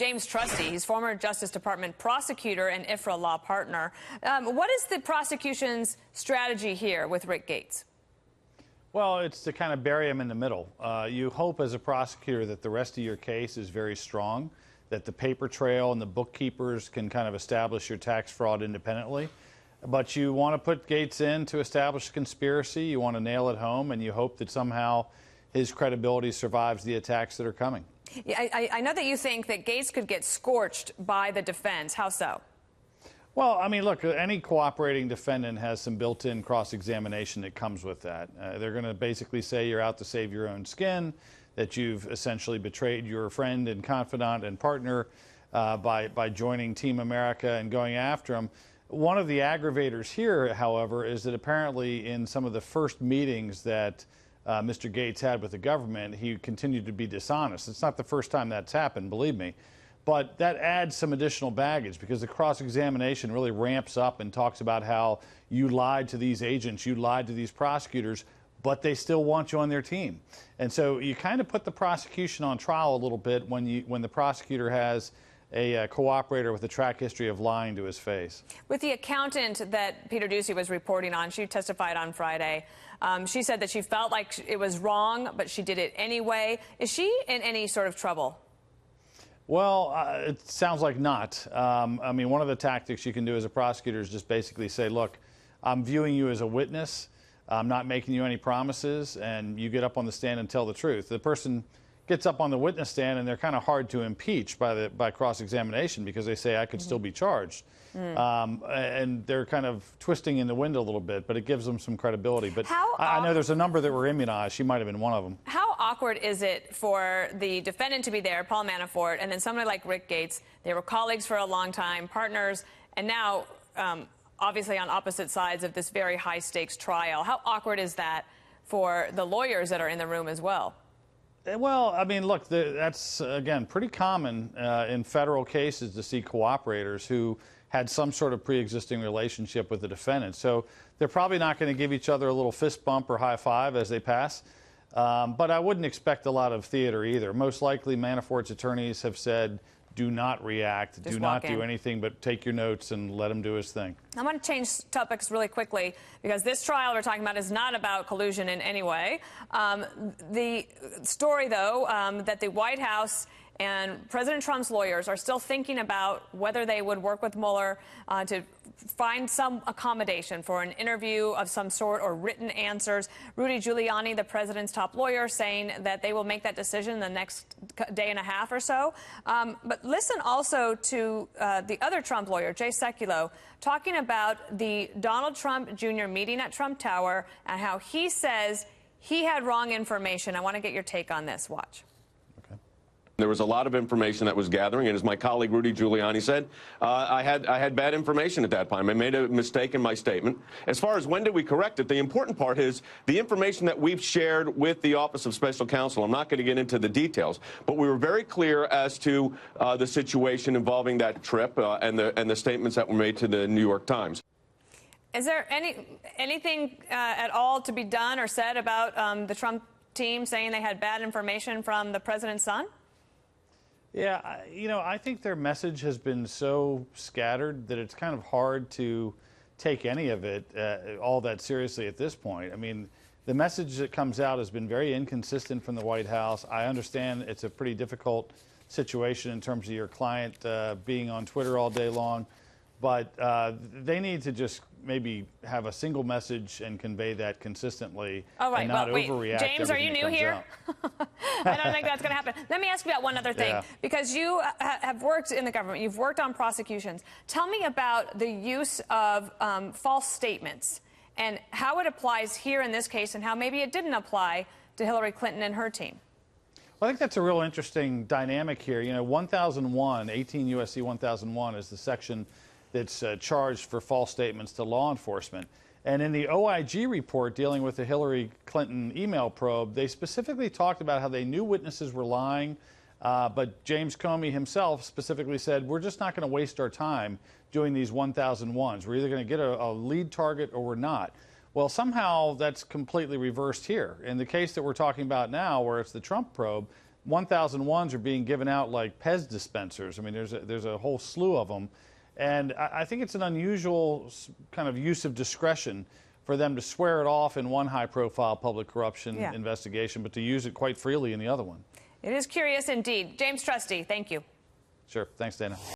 James Trusty. He's former Justice Department prosecutor and IFRA law partner. What is the prosecution's strategy here with Rick Gates? Well, it's to kind of bury him in the middle. You hope as a prosecutor that the rest of your case is very strong, that the paper trail and the bookkeepers can kind of establish your tax fraud independently. But you want to put Gates in to establish a conspiracy. You want to nail it home, and you hope that somehow his credibility survives the attacks that are coming. Yeah, I know that you think that Gates could get scorched by the defense. How so? Well, I mean, look, any cooperating defendant has some built-in cross-examination that comes with that. They're going to basically say you're out to save your own skin, that you've essentially betrayed your friend and confidant and partner by joining Team America and going after them. One of the aggravators here, however, is that apparently in some of the first meetings that Mr. Gates had with the government, he continued to be dishonest. It's not the first time that's happened, believe me. But that adds some additional baggage because the cross-examination really ramps up and talks about how you lied to these agents, you lied to these prosecutors, but they still want you on their team. And so you kind of put the prosecution on trial a little bit when the prosecutor has a cooperator with a track history of lying to his face. With the accountant that Peter Doocy was reporting on, she testified on Friday. She said that she felt like it was wrong, but she did it anyway. Is she in any sort of trouble? Well, it sounds like not. I mean, one of the tactics you can do as a prosecutor is just basically say, look, I'm viewing you as a witness. I'm not making you any promises, and you get up on the stand and tell the truth. The person gets up on the witness stand, and they're kind of hard to impeach by cross-examination because they say I could still be charged. And they're kind of twisting in the wind a little bit, but it gives them some credibility. But I know there's a number that were immunized. She might have been one of them. How awkward is it for the defendant to be there, Paul Manafort, and then somebody like Rick Gates? They were colleagues for a long time, partners, and now obviously on opposite sides of this very high-stakes trial. How awkward is that for the lawyers that are in the room as well? Well, I mean, look, that's, again, pretty common in federal cases to see cooperators who had some sort of pre-existing relationship with the defendant. So they're probably not going to give each other a little fist bump or high five as they pass. But I wouldn't expect a lot of theater either. Most likely Manafort's attorneys have said, do not react, do not do anything but take your notes and let him do his thing. I want to change topics really quickly because this trial we're talking about is not about collusion in any way. The story, though, that the White House and President Trump's lawyers are still thinking about whether they would work with Mueller to find some accommodation for an interview of some sort or written answers. Rudy Giuliani, the president's top lawyer, saying that they will make that decision the next day and a half or so. But listen also to the other Trump lawyer, Jay Sekulow, talking about the Donald Trump Jr. meeting at Trump Tower and how he says he had wrong information. I want to get your take on this. Watch. There was a lot of information that was gathering, and as my colleague Rudy Giuliani said, I had bad information at that time. I made a mistake in my statement. As far as when did we correct it, the important part is the information that we've shared with the Office of Special Counsel. I'm not going to get into the details, but we were very clear as to the situation involving that trip and the statements that were made to the New York Times. Is there anything at all to be done or said about the Trump team saying they had bad information from the president's son? Yeah, you know, I think their message has been so scattered that it's kind of hard to take any of it all that seriously at this point. I mean, the message that comes out has been very inconsistent from the White House. I understand it's a pretty difficult situation in terms of your client being on Twitter all day long, but they need to just maybe have a single message and convey that consistently and not overreact. James, are you new here? I don't think that's going to happen. Let me ask you about one other thing, because you have worked in the government. You've worked on prosecutions. Tell me about the use of false statements and how it applies here in this case and how maybe it didn't apply to Hillary Clinton and her team. Well, I think that's a real interesting dynamic here. You know, 1001, 18 U.S.C. 1001 is the section that's charged for false statements to law enforcement. And in the OIG report dealing with the Hillary Clinton email probe, they specifically talked about how they knew witnesses were lying, but James Comey himself specifically said, we're just not going to waste our time doing these 1001s. We're either going to get a lead target or we're not. Well, somehow that's completely reversed here. In the case that we're talking about now, where it's the Trump probe, 1001s are being given out like Pez dispensers. I mean, there's a whole slew of them. And I think it's an unusual kind of use of discretion for them to swear it off in one high-profile public corruption investigation, but to use it quite freely in the other one. It is curious indeed. James Trusty, thank you. Sure. Thanks, Dana.